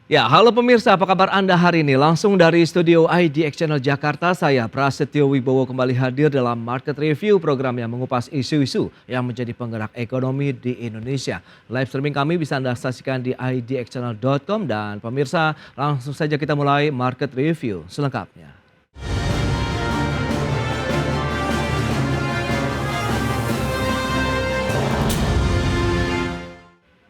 Ya, halo pemirsa, apa kabar Anda hari ini? Langsung dari studio IDX Channel Jakarta, saya Prasetyo Wibowo kembali hadir dalam Market Review, program yang mengupas isu-isu yang menjadi penggerak ekonomi di Indonesia. Live streaming kami bisa Anda saksikan di idxchannel.com dan pemirsa, langsung saja kita mulai Market Review selengkapnya.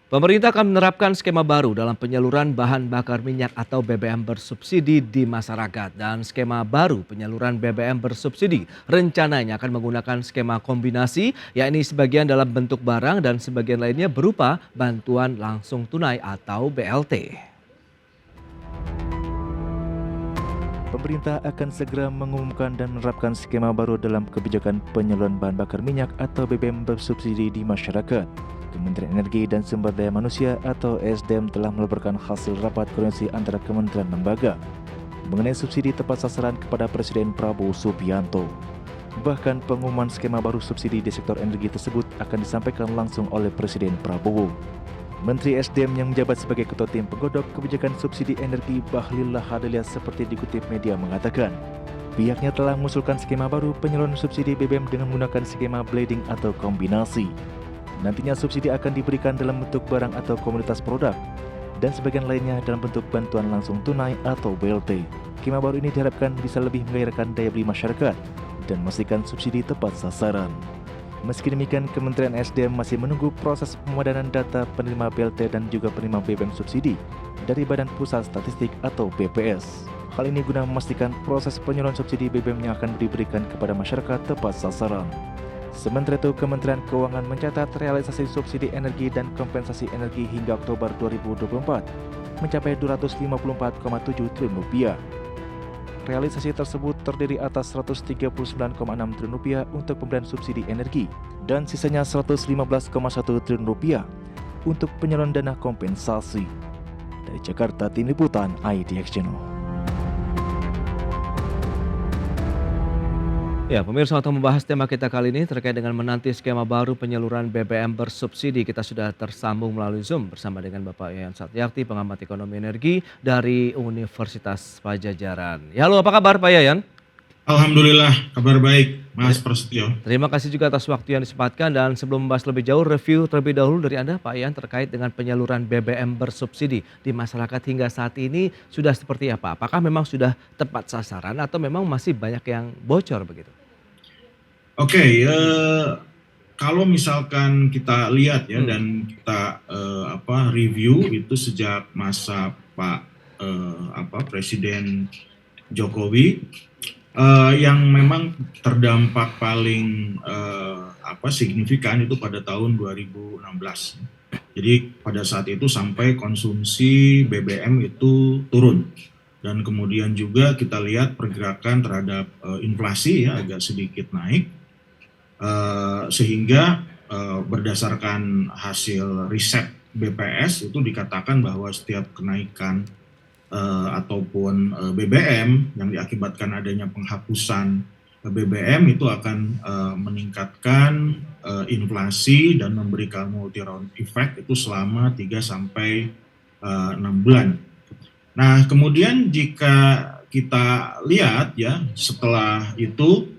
Pemerintah akan menerapkan skema baru dalam penyaluran bahan bakar minyak atau BBM bersubsidi di masyarakat. Dan skema baru penyaluran BBM bersubsidi rencananya akan menggunakan skema kombinasi, yakni sebagian dalam bentuk barang dan sebagian lainnya berupa bantuan langsung tunai atau BLT. Pemerintah akan segera mengumumkan dan menerapkan skema baru dalam kebijakan penyaluran bahan bakar minyak atau BBM bersubsidi di masyarakat. Kementerian Energi dan Sumber Daya Manusia atau SDM telah melaporkan hasil rapat koordinasi antara kementerian lembaga mengenai subsidi tepat sasaran kepada Presiden Prabowo Subianto. Bahkan pengumuman skema baru subsidi di sektor energi tersebut akan disampaikan langsung oleh Presiden Prabowo. Menteri SDM yang menjabat sebagai Ketua Tim Penggodok Kebijakan Subsidi Energi Bahlil Lahadalia seperti dikutip media mengatakan, pihaknya telah mengusulkan skema baru penyaluran subsidi BBM dengan menggunakan skema blending atau kombinasi. Nantinya subsidi akan diberikan dalam bentuk barang atau komoditas produk dan sebagian lainnya dalam bentuk bantuan langsung tunai atau BLT. Skema baru ini diharapkan bisa lebih menggairahkan daya beli masyarakat dan memastikan subsidi tepat sasaran. Meski demikian, Kementerian SDM masih menunggu proses pemadanan data penerima BLT dan juga penerima BBM subsidi dari Badan Pusat Statistik atau BPS. Hal ini guna memastikan proses penyaluran subsidi BBM yang akan diberikan kepada masyarakat tepat sasaran. Sementara itu, Kementerian Keuangan mencatat realisasi subsidi energi dan kompensasi energi hingga Oktober 2024 mencapai Rp254,7 triliun. Realisasi tersebut terdiri atas Rp139,6 triliun untuk pemberian subsidi energi dan sisanya Rp115,1 triliun untuk penyaluran dana kompensasi. Dari Jakarta, Tim Liputan IDX Channel. Ya, pemirsa, untuk membahas tema kita kali ini terkait dengan menanti skema baru penyaluran BBM bersubsidi, kita sudah tersambung melalui Zoom bersama dengan Bapak Yayan Satyakti, pengamat ekonomi energi dari Universitas Padjadjaran. Ya, halo, apa kabar Pak Yayan? Alhamdulillah, kabar baik, Mas Prasetyo. Terima kasih juga atas waktu yang disempatkan, dan sebelum membahas lebih jauh, review terlebih dahulu dari Anda Pak Yayan terkait dengan penyaluran BBM bersubsidi di masyarakat hingga saat ini sudah seperti apa? Apakah memang sudah tepat sasaran atau memang masih banyak yang bocor begitu? Oke, kalau misalkan kita lihat ya dan kita review itu sejak masa Presiden Jokowi, yang memang terdampak paling signifikan itu pada tahun 2016. Jadi pada saat itu sampai konsumsi BBM itu turun. Dan kemudian juga kita lihat pergerakan terhadap inflasi ya agak sedikit naik. Sehingga berdasarkan hasil riset BPS itu dikatakan bahwa setiap kenaikan ataupun BBM yang diakibatkan adanya penghapusan BBM itu akan meningkatkan inflasi dan memberikan multi-round effect itu selama 3-6 bulan. Nah, kemudian jika kita lihat ya setelah itu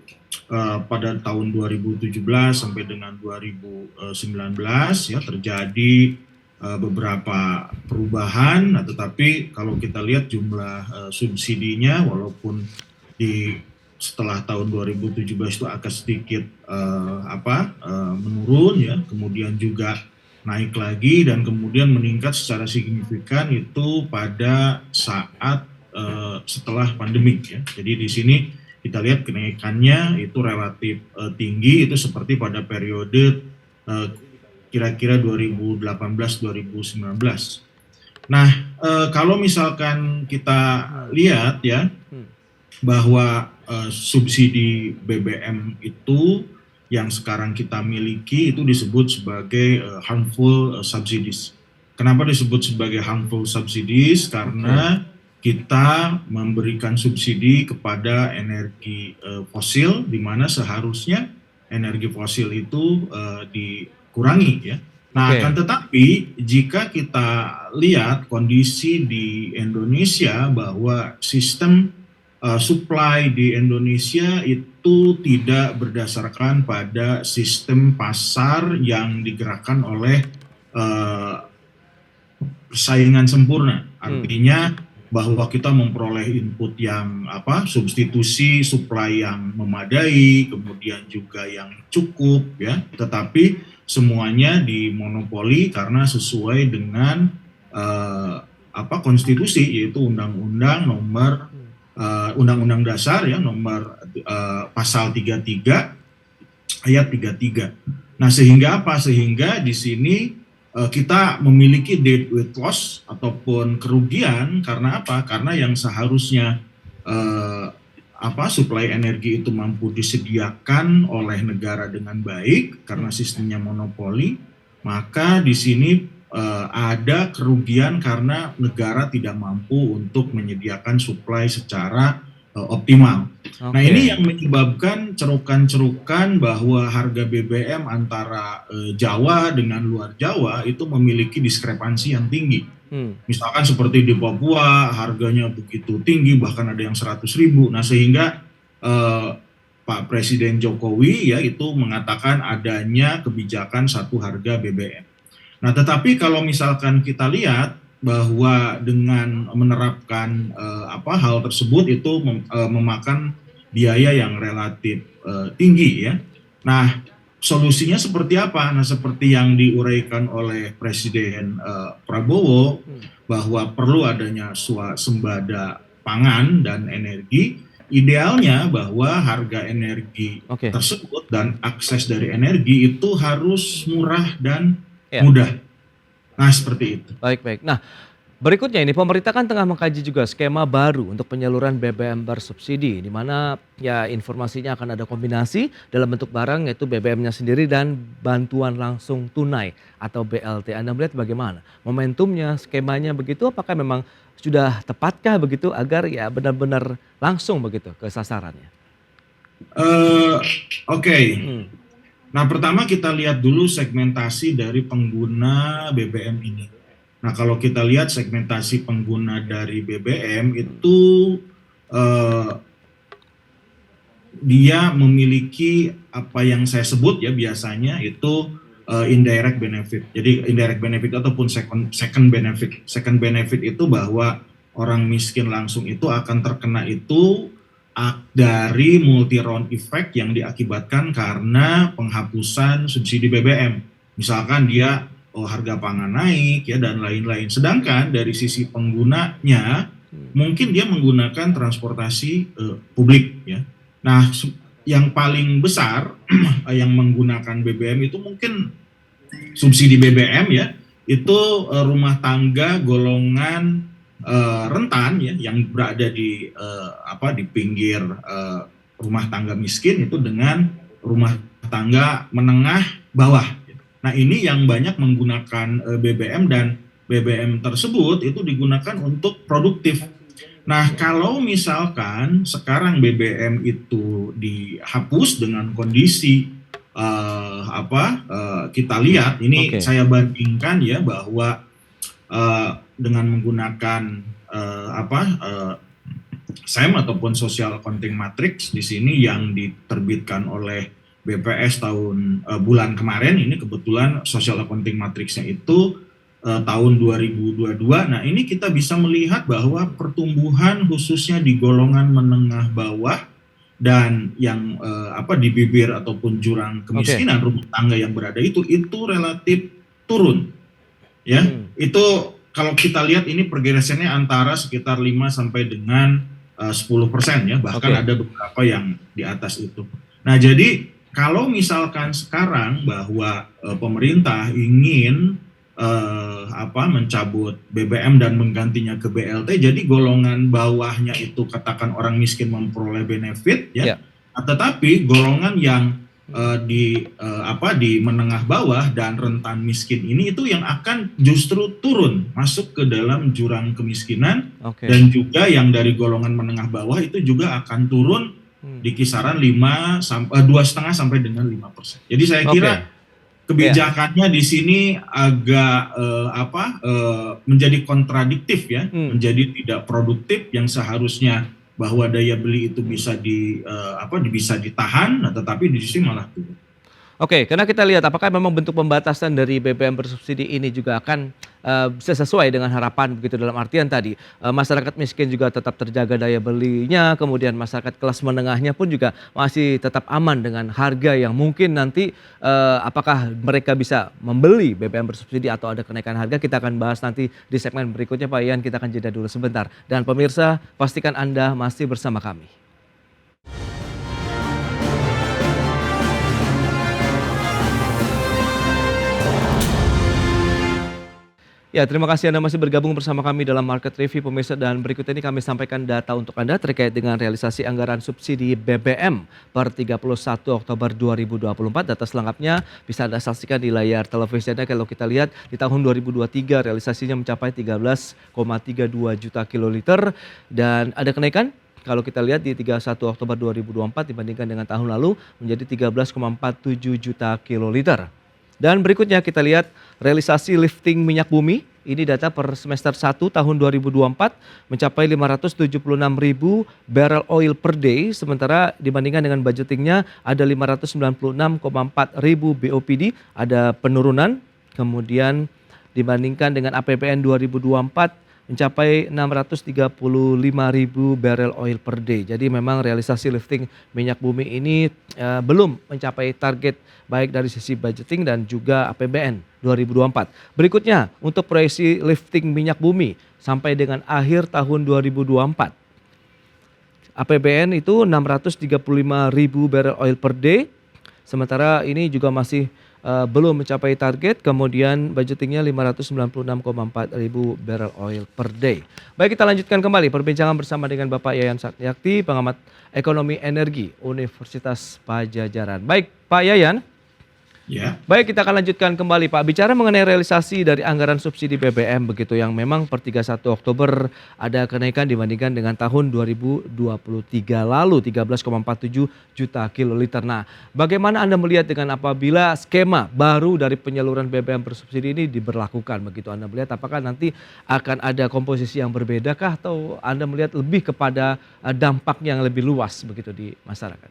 pada tahun 2017 sampai dengan 2019 ya terjadi beberapa perubahan, tetapi kalau kita lihat jumlah subsidinya walaupun setelah tahun 2017 itu agak sedikit menurun ya, kemudian juga naik lagi dan kemudian meningkat secara signifikan itu pada saat setelah pandemik ya. Jadi di sini kita lihat kenaikannya itu relatif tinggi, itu seperti pada periode kira-kira 2018-2019. Nah, kalau misalkan kita lihat ya bahwa subsidi BBM itu yang sekarang kita miliki itu disebut sebagai harmful subsidies. Kenapa disebut sebagai harmful subsidies? Karena kita memberikan subsidi kepada energi fosil, di mana seharusnya energi fosil itu dikurangi ya. Nah, Oke. akan tetapi jika kita lihat kondisi di Indonesia bahwa sistem supply di Indonesia itu tidak berdasarkan pada sistem pasar yang digerakkan oleh eh, persaingan sempurna. Artinya bahwa kita memperoleh input yang substitusi supply yang memadai, kemudian juga yang cukup ya. Tetapi semuanya dimonopoli karena sesuai dengan konstitusi, yaitu Undang-Undang Dasar ya nomor pasal 33 ayat 33. Nah, sehingga apa? Sehingga di sini kita memiliki dead weight loss ataupun kerugian karena apa? Karena yang seharusnya suplai energi itu mampu disediakan oleh negara dengan baik karena sistemnya monopoli, maka di sini ada kerugian karena negara tidak mampu untuk menyediakan suplai secara optimal. Nah, ini yang menyebabkan cerukan-cerukan bahwa harga BBM antara Jawa dengan luar Jawa itu memiliki diskrepansi yang tinggi. Misalkan seperti di Papua harganya begitu tinggi, bahkan ada yang 100.000. Nah, sehingga Pak Presiden Jokowi ya itu mengatakan adanya kebijakan satu harga BBM. Nah, tetapi kalau misalkan kita lihat bahwa dengan menerapkan hal tersebut itu memakan biaya yang relatif tinggi ya. Nah, solusinya seperti apa? Nah, seperti yang diuraikan oleh Presiden Prabowo bahwa perlu adanya swasembada pangan dan energi. Idealnya bahwa harga energi tersebut dan akses dari energi itu harus murah dan mudah. Nah, seperti itu. Baik. Nah, berikutnya ini pemerintah kan tengah mengkaji juga skema baru untuk penyaluran BBM bersubsidi, di mana ya informasinya akan ada kombinasi dalam bentuk barang yaitu BBM-nya sendiri dan bantuan langsung tunai atau BLT. Anda melihat bagaimana momentumnya, skemanya begitu? Apakah memang sudah tepatkah begitu agar ya benar-benar langsung begitu ke sasarannya? Oke. Nah, pertama kita lihat dulu segmentasi dari pengguna BBM ini. Nah, kalau kita lihat segmentasi pengguna dari BBM itu dia memiliki apa yang saya sebut ya biasanya itu indirect benefit. Jadi indirect benefit ataupun second benefit. Second benefit itu bahwa orang miskin langsung itu akan terkena itu dari multi round effect yang diakibatkan karena penghapusan subsidi BBM. Misalkan dia harga pangan naik ya dan lain-lain. Sedangkan dari sisi penggunanya mungkin dia menggunakan transportasi publik ya. Nah, yang paling besar yang menggunakan BBM itu mungkin subsidi BBM ya. Itu rumah tangga golongan rentan ya yang berada di pinggir rumah tangga miskin itu dengan rumah tangga menengah bawah. Nah, ini yang banyak menggunakan BBM dan BBM tersebut itu digunakan untuk produktif. Nah, kalau misalkan sekarang BBM itu dihapus dengan kondisi kita lihat ini saya bandingkan ya bahwa dengan menggunakan SAM ataupun Social Accounting Matrix di sini yang diterbitkan oleh BPS bulan kemarin, ini kebetulan Social Accounting Matrix-nya itu tahun 2022. Nah, ini kita bisa melihat bahwa pertumbuhan khususnya di golongan menengah bawah dan yang di bibir ataupun jurang kemiskinan rumah tangga yang berada itu relatif turun. Ya, itu kalau kita lihat ini pergerakannya antara sekitar 5 sampai dengan 10% ya, bahkan ada beberapa yang di atas itu. Nah, jadi kalau misalkan sekarang bahwa pemerintah ingin mencabut BBM dan menggantinya ke BLT, jadi golongan bawahnya itu katakan orang miskin memperoleh benefit ya. Nah, tetapi golongan yang di menengah bawah dan rentan miskin ini itu yang akan justru turun masuk ke dalam jurang kemiskinan dan juga yang dari golongan menengah bawah itu juga akan turun di kisaran 2,5 sampai dengan 5%. Jadi saya kira Iya. kebijakannya di sini agak menjadi kontradiktif ya, Hmm. menjadi tidak produktif yang seharusnya bahwa daya beli itu bisa bisa ditahan, nah, tetapi di sini malah turun. Oke, karena kita lihat apakah memang bentuk pembatasan dari BBM bersubsidi ini juga akan sesuai dengan harapan begitu, dalam artian tadi masyarakat miskin juga tetap terjaga daya belinya, kemudian masyarakat kelas menengahnya pun juga masih tetap aman dengan harga yang mungkin nanti apakah mereka bisa membeli BBM bersubsidi atau ada kenaikan harga, kita akan bahas nanti di segmen berikutnya. Pak Ian, kita akan jeda dulu sebentar. Dan pemirsa, pastikan Anda masih bersama kami. Ya, terima kasih Anda masih bergabung bersama kami dalam Market Review pemirsa, dan berikut ini kami sampaikan data untuk Anda terkait dengan realisasi anggaran subsidi BBM per 31 Oktober 2024. Data selengkapnya bisa Anda saksikan di layar televisi Anda. Kalau kita lihat di tahun 2023 realisasinya mencapai 13,32 juta kiloliter dan ada kenaikan. Kalau kita lihat di 31 Oktober 2024 dibandingkan dengan tahun lalu menjadi 13,47 juta kiloliter. Dan berikutnya kita lihat realisasi lifting minyak bumi. Ini data per semester 1 tahun 2024 mencapai 576.000 barrel oil per day. Sementara dibandingkan dengan budgetingnya ada 596,4 ribu BOPD. Ada penurunan. Kemudian dibandingkan dengan APBN 2024 mencapai 635.000 barrel oil per day. Jadi memang realisasi lifting minyak bumi ini belum mencapai target baik dari sisi budgeting dan juga APBN 2024. Berikutnya untuk proyeksi lifting minyak bumi sampai dengan akhir tahun 2024. APBN itu 635.000 barrel oil per day. Sementara ini juga masih belum mencapai target, kemudian budgetingnya 596,4 ribu barrel oil per day. Baik, kita lanjutkan kembali perbincangan bersama dengan Bapak Yayan Satyakti, pengamat ekonomi energi Universitas Padjadjaran. Baik, Pak Yayan. Ya. Baik, kita akan lanjutkan kembali Pak. Bicara mengenai realisasi dari anggaran subsidi BBM begitu, yang memang per 31 Oktober ada kenaikan dibandingkan dengan tahun 2023 lalu 13,47 juta kiloliter. Nah, bagaimana Anda melihat dengan apabila skema baru dari penyaluran BBM bersubsidi ini diberlakukan begitu? Anda melihat apakah nanti akan ada komposisi yang berbeda kah, atau Anda melihat lebih kepada dampaknya yang lebih luas begitu di masyarakat?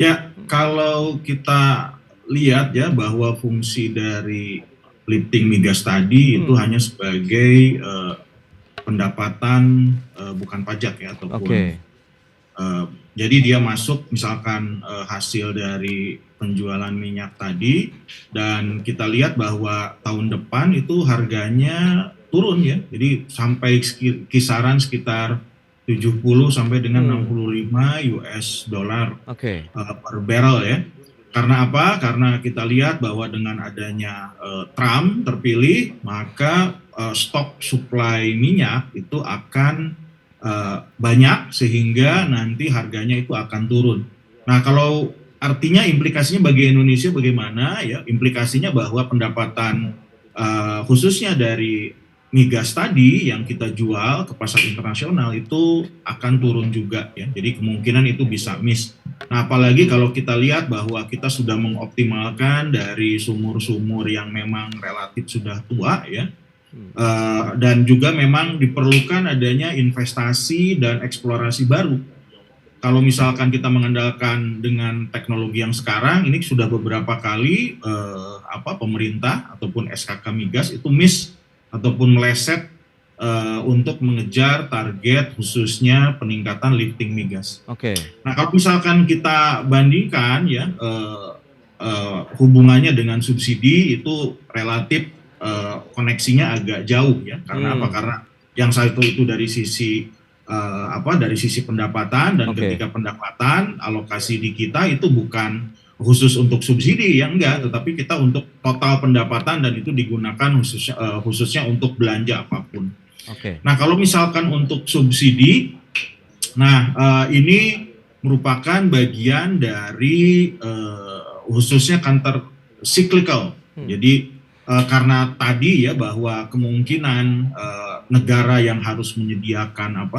Ya, kalau kita lihat ya bahwa fungsi dari lifting migas tadi itu hanya sebagai pendapatan bukan pajak ya, ataupun jadi dia masuk misalkan hasil dari penjualan minyak tadi, dan kita lihat bahwa tahun depan itu harganya turun ya, jadi sampai kisaran sekitar 70 sampai dengan 65 US dollar per barrel ya. Karena apa? Karena kita lihat bahwa dengan adanya Trump terpilih, maka stok supply minyak itu akan banyak sehingga nanti harganya itu akan turun. Nah, kalau artinya implikasinya bagi Indonesia bagaimana ya? Implikasinya bahwa pendapatan khususnya dari migas tadi yang kita jual ke pasar internasional itu akan turun juga ya. Jadi kemungkinan itu bisa miss. Nah, apalagi kalau kita lihat bahwa kita sudah mengoptimalkan dari sumur-sumur yang memang relatif sudah tua ya. Dan juga memang diperlukan adanya investasi dan eksplorasi baru. Kalau misalkan kita mengandalkan dengan teknologi yang sekarang, ini sudah beberapa kali pemerintah ataupun SKK migas itu miss ataupun meleset untuk mengejar target khususnya peningkatan lifting migas. Nah, kalau misalkan kita bandingkan ya hubungannya dengan subsidi itu relatif koneksinya agak jauh ya. Karena apa? Karena yang satu itu dari sisi dari sisi pendapatan, dan ketika pendapatan alokasi di kita itu bukan khusus untuk subsidi ya, enggak, tetapi kita untuk total pendapatan dan itu digunakan khususnya untuk belanja apapun. Nah, kalau misalkan untuk subsidi, nah ini merupakan bagian dari khususnya counter cyclical. Jadi karena tadi ya bahwa kemungkinan negara yang harus menyediakan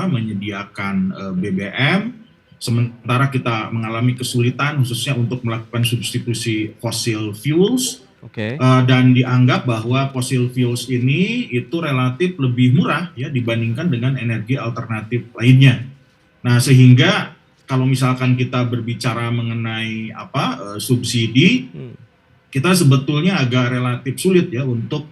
BBM sementara kita mengalami kesulitan khususnya untuk melakukan substitusi fossil fuels. Oke. Dan dianggap bahwa fossil fuels ini itu relatif lebih murah ya dibandingkan dengan energi alternatif lainnya. Nah, sehingga kalau misalkan kita berbicara mengenai subsidi, kita sebetulnya agak relatif sulit ya untuk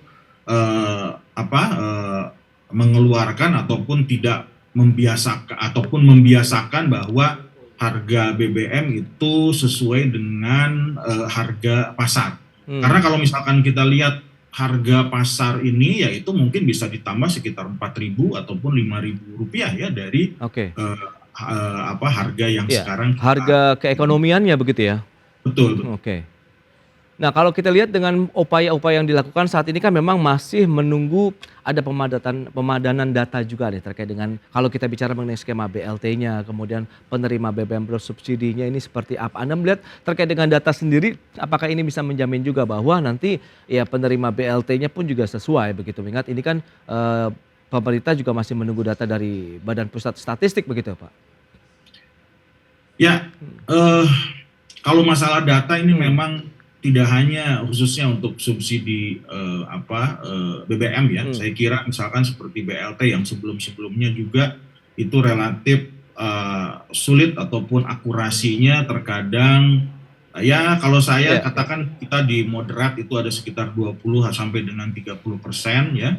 mengeluarkan ataupun tidak membiasakan bahwa harga BBM itu sesuai dengan harga pasar. Karena kalau misalkan kita lihat harga pasar ini, ya itu mungkin bisa ditambah sekitar 4.000 ataupun 5.000 rupiah ya dari harga yang sekarang harga keekonomiannya begitu ya. Betul. Oke. Nah, kalau kita lihat dengan upaya-upaya yang dilakukan saat ini kan memang masih menunggu ada pemadanan data juga nih terkait dengan kalau kita bicara mengenai skema BLT-nya, kemudian penerima BBM bersubsidinya ini seperti apa. Anda melihat terkait dengan data sendiri, apakah ini bisa menjamin juga bahwa nanti ya penerima BLT-nya pun juga sesuai begitu. Ingat ini kan pemerintah juga masih menunggu data dari Badan Pusat Statistik begitu, Pak? Ya, kalau masalah data ini memang tidak hanya khususnya untuk subsidi BBM ya. Saya kira misalkan seperti BLT yang sebelum-sebelumnya juga itu relatif sulit ataupun akurasinya terkadang ya kalau saya katakan kita di moderat itu ada sekitar 20 sampai dengan 30% ya.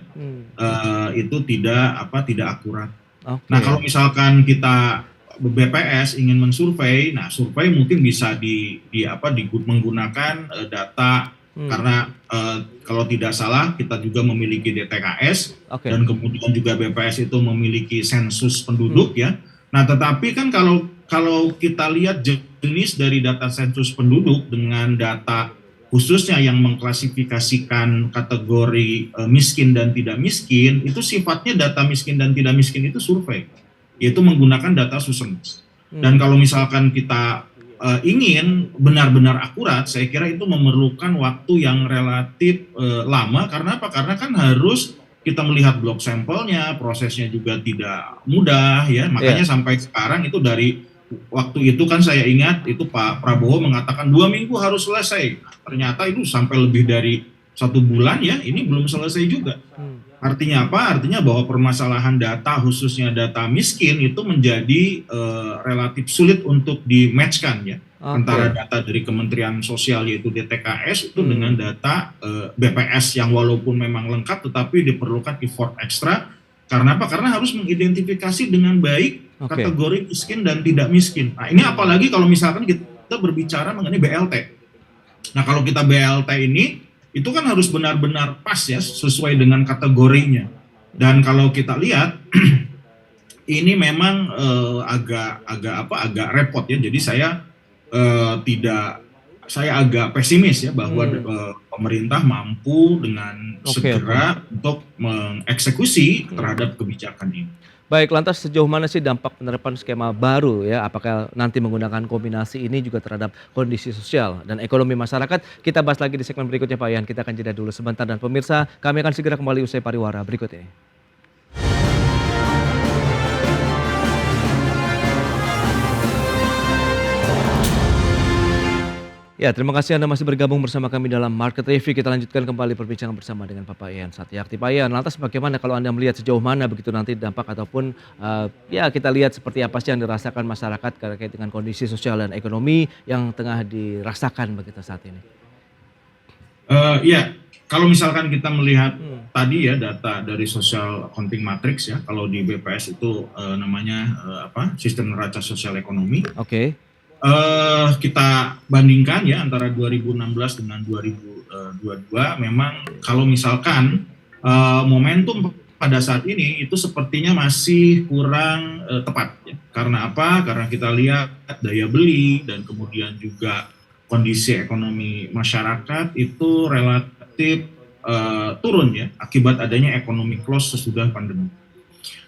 Itu tidak akurat. Nah, kalau misalkan kita BPS ingin mensurvei, nah survei mungkin bisa menggunakan data karena kalau tidak salah kita juga memiliki DTKS dan kemudian juga BPS itu memiliki sensus penduduk ya. Nah, tetapi kan kalau kita lihat jenis dari data sensus penduduk dengan data khususnya yang mengklasifikasikan kategori miskin dan tidak miskin, itu sifatnya data miskin dan tidak miskin itu survei, yaitu menggunakan data Susems. Dan kalau misalkan kita ingin benar-benar akurat, saya kira itu memerlukan waktu yang relatif lama. Karena apa? Karena kan harus kita melihat blok sampelnya, prosesnya juga tidak mudah ya. Makanya sampai sekarang itu dari waktu itu kan saya ingat itu Pak Prabowo mengatakan 2 minggu harus selesai. Ternyata itu sampai lebih dari 1 bulan ya, ini belum selesai juga. Artinya apa? Artinya bahwa permasalahan data khususnya data miskin itu menjadi relatif sulit untuk di-match-kan ya. Antara data dari Kementerian Sosial yaitu DTKS itu dengan data BPS yang walaupun memang lengkap tetapi diperlukan effort ekstra. Karena apa? Karena harus mengidentifikasi dengan baik kategori miskin dan tidak miskin. Nah, ini apalagi kalau misalkan kita berbicara mengenai BLT. Nah, kalau kita BLT ini itu kan harus benar-benar pas ya sesuai dengan kategorinya. Dan kalau kita lihat ini memang agak repot ya. Jadi saya agak pesimis ya bahwa pemerintah mampu dengan segera untuk mengeksekusi terhadap kebijakan ini. Baik, lantas sejauh mana sih dampak penerapan skema baru ya? Apakah nanti menggunakan kombinasi ini juga terhadap kondisi sosial dan ekonomi masyarakat? Kita bahas lagi di segmen berikutnya Pak Yan. Kita akan jeda dulu sebentar dan pemirsa, kami akan segera kembali usai pariwara berikut ini. Ya, terima kasih Anda masih bergabung bersama kami dalam Market Review. Kita lanjutkan kembali perbincangan bersama dengan Bapak Ian Satyakti. Pak Ian, lantas bagaimana kalau Anda melihat sejauh mana begitu nanti dampak ataupun ya kita lihat seperti apa sih yang dirasakan masyarakat terkait dengan kondisi sosial dan ekonomi yang tengah dirasakan begitu saat ini? Ya, kalau misalkan kita melihat tadi ya data dari Social Accounting Matrix ya, kalau di BPS itu namanya Sistem Neraca Sosial Ekonomi. Kita bandingkan ya antara 2016 dengan 2022, memang kalau misalkan momentum pada saat ini itu sepertinya masih kurang tepat ya. Karena apa? Karena kita lihat daya beli dan kemudian juga kondisi ekonomi masyarakat itu relatif turun ya akibat adanya economic loss sesudah pandemi.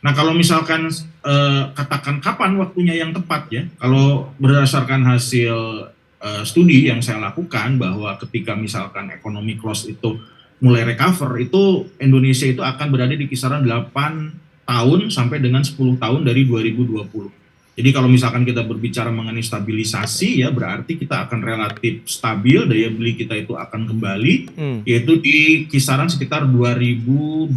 Nah, kalau misalkan katakan kapan waktunya yang tepat ya, kalau berdasarkan hasil studi yang saya lakukan bahwa ketika misalkan economic loss itu mulai recover, itu Indonesia itu akan berada di kisaran 8 tahun sampai dengan 10 tahun dari 2020. Jadi kalau misalkan kita berbicara mengenai stabilisasi ya berarti kita akan relatif stabil, daya beli kita itu akan kembali, yaitu di kisaran sekitar 2028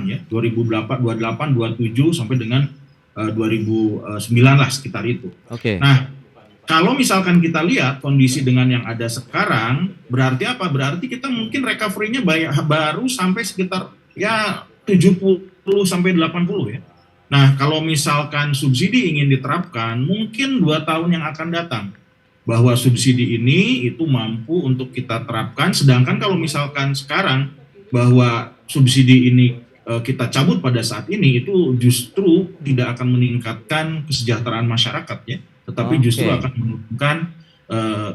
ya, 2008, 28, 27 sampai dengan 2009 lah sekitar itu. Oke. Nah, kalau misalkan kita lihat kondisi dengan yang ada sekarang, berarti apa? Berarti kita mungkin recovery-nya baru sampai sekitar ya 70 sampai 80 ya. Nah, kalau misalkan subsidi ingin diterapkan, mungkin 2 tahun yang akan datang. Bahwa subsidi ini itu mampu untuk kita terapkan, sedangkan kalau misalkan sekarang bahwa subsidi ini kita cabut pada saat ini, itu justru tidak akan meningkatkan kesejahteraan masyarakat ya, tetapi justru akan menurunkan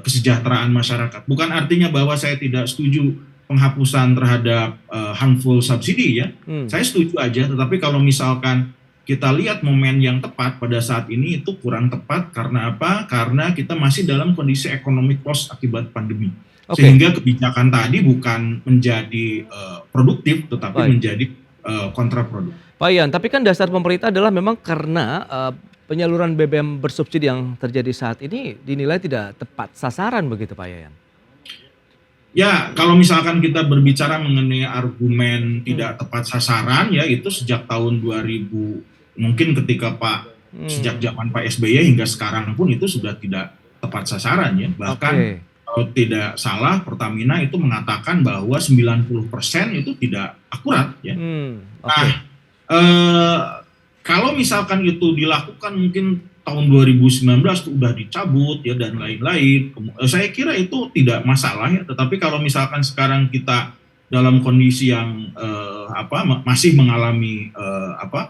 kesejahteraan masyarakat. Bukan artinya bahwa saya tidak setuju penghapusan terhadap harmful subsidi ya, saya setuju aja, tetapi kalau misalkan kita lihat momen yang tepat pada saat ini itu kurang tepat karena apa? Karena kita masih dalam kondisi economic loss akibat pandemi. Sehingga kebijakan tadi bukan menjadi produktif tetapi menjadi kontraproduktif. Pak Ian, tapi kan dasar pemerintah adalah memang karena penyaluran BBM bersubsidi yang terjadi saat ini dinilai tidak tepat sasaran begitu Pak Ian? Ya, kalau misalkan kita berbicara mengenai argumen tidak tepat sasaran ya itu sejak tahun 2000 mungkin ketika sejak zaman Pak SBY hingga sekarang pun itu sudah tidak tepat sasaran ya. Bahkan kalau tidak salah Pertamina itu mengatakan bahwa 90% itu tidak akurat ya. Nah, kalau misalkan itu dilakukan mungkin tahun 2019 itu udah dicabut ya dan lain-lain. Saya kira itu tidak masalah ya, tetapi kalau misalkan sekarang kita dalam kondisi yang masih mengalami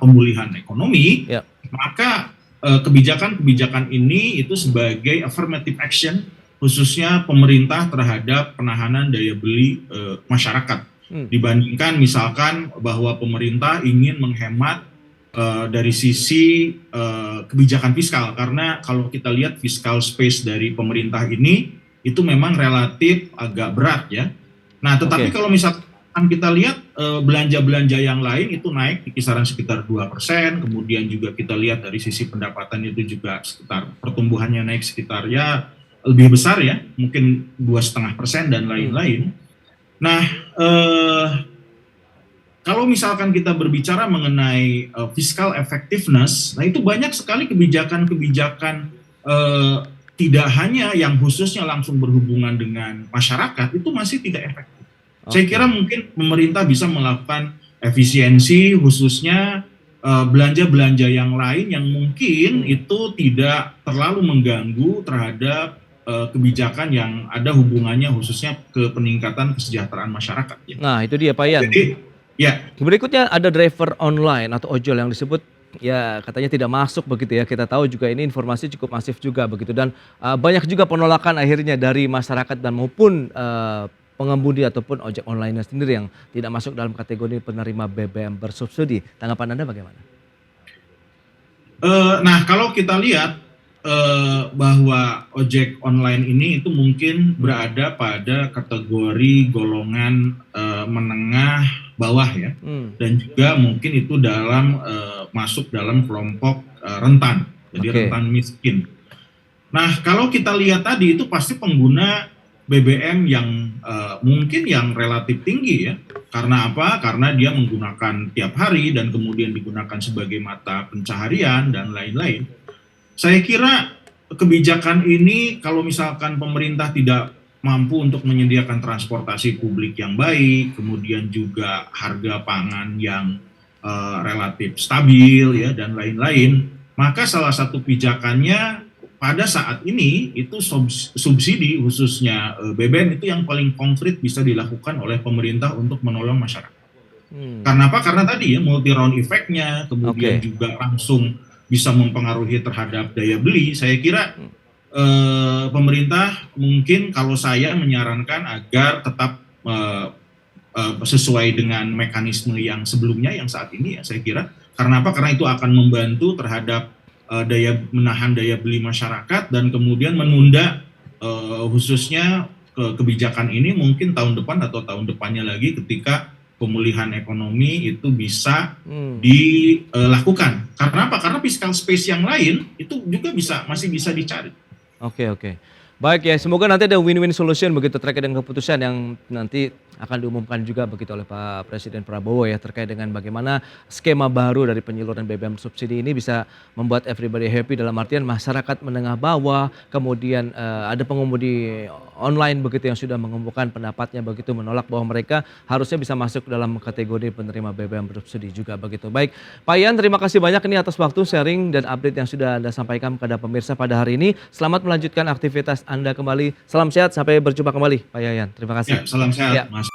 pemulihan ekonomi, maka kebijakan-kebijakan ini itu sebagai affirmative action khususnya pemerintah terhadap penahanan daya beli masyarakat. Dibandingkan misalkan bahwa pemerintah ingin menghemat dari sisi kebijakan fiskal, karena kalau kita lihat fiscal space dari pemerintah ini itu memang relatif agak berat ya. Nah, tetapi kalau misalkan kita lihat belanja-belanja yang lain itu naik di kisaran sekitar 2%, kemudian juga kita lihat dari sisi pendapatan itu juga sekitar pertumbuhannya naik sekitar ya lebih besar ya, mungkin 2,5% dan lain-lain. Nah, kalau misalkan kita berbicara mengenai fiscal effectiveness, nah itu banyak sekali kebijakan-kebijakan tidak hanya yang khususnya langsung berhubungan dengan masyarakat, itu masih tidak efektif. Saya kira mungkin pemerintah bisa melakukan efisiensi khususnya belanja-belanja yang lain yang mungkin itu tidak terlalu mengganggu terhadap kebijakan yang ada hubungannya khususnya ke peningkatan kesejahteraan masyarakat. Ya. Nah itu dia Pak Ian. Jadi, ya. Berikutnya ada driver online atau ojol yang disebut ya katanya tidak masuk begitu ya. Kita tahu juga ini informasi cukup masif juga begitu dan banyak juga penolakan akhirnya dari masyarakat dan maupun pengemudi ataupun ojek online sendiri yang tidak masuk dalam kategori penerima BBM bersubsidi. Tanggapan Anda bagaimana? Nah kalau kita lihat bahwa ojek online ini itu mungkin berada pada kategori golongan menengah bawah ya, dan juga mungkin itu masuk dalam kelompok rentan, jadi rentan miskin. Nah kalau kita lihat tadi itu pasti pengguna BBM yang mungkin yang relatif tinggi ya, karena apa? Karena dia menggunakan tiap hari dan kemudian digunakan sebagai mata pencaharian dan lain-lain. Saya kira kebijakan ini kalau misalkan pemerintah tidak mampu untuk menyediakan transportasi publik yang baik, kemudian juga harga pangan yang relatif stabil ya dan lain-lain, maka salah satu pijakannya pada saat ini itu subsidi khususnya BBM itu yang paling konkret bisa dilakukan oleh pemerintah untuk menolong masyarakat. Karena apa? Karena tadi ya multi round effect-nya, kemudian juga langsung bisa mempengaruhi terhadap daya beli. Saya kira pemerintah mungkin kalau saya menyarankan agar tetap sesuai dengan mekanisme yang sebelumnya yang saat ini ya saya kira. Karena apa? Karena itu akan membantu terhadap menahan daya beli masyarakat dan kemudian menunda khususnya kebijakan ini mungkin tahun depan atau tahun depannya lagi ketika pemulihan ekonomi itu bisa Hmm. dilakukan. Karena apa? Karena fiscal space yang lain itu juga masih bisa dicari. Oke, oke. Baik ya, semoga nanti ada win-win solution begitu terkait dengan keputusan yang nanti akan diumumkan juga begitu oleh Pak Presiden Prabowo ya terkait dengan bagaimana skema baru dari penyaluran BBM subsidi ini bisa membuat everybody happy dalam artian masyarakat menengah bawah, kemudian ada pengemudi online begitu yang sudah mengemukakan pendapatnya begitu menolak bahwa mereka harusnya bisa masuk dalam kategori penerima BBM bersubsidi juga begitu. Baik, Pak Ian terima kasih banyak ini atas waktu sharing dan update yang sudah Anda sampaikan kepada pemirsa pada hari ini. Selamat melanjutkan aktivitas Anda kembali. Salam sehat, sampai berjumpa kembali Pak Yayan. Terima kasih. Ya, salam sehat, Ya. Mas.